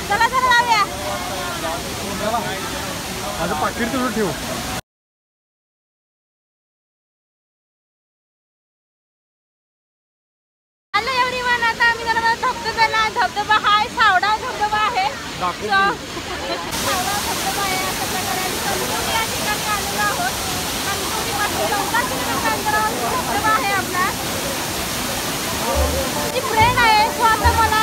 चला चला जाऊया. माझं पाकिट तुझं ठेव. हॅलो एव्हरीवन, आता आम्ही जरा धबधब्याला, धबधबा हा सावडा धबधबा आहे. सावडा धबधबा आहे. अशा प्रकारे कणकवली या ठिकाणी आलेलो आहोत. कणकवलीपासून 14 किलोमीटर अंतरावर धबधबा आहे आपला. माझी फ्रेंड आहे, सो आता मला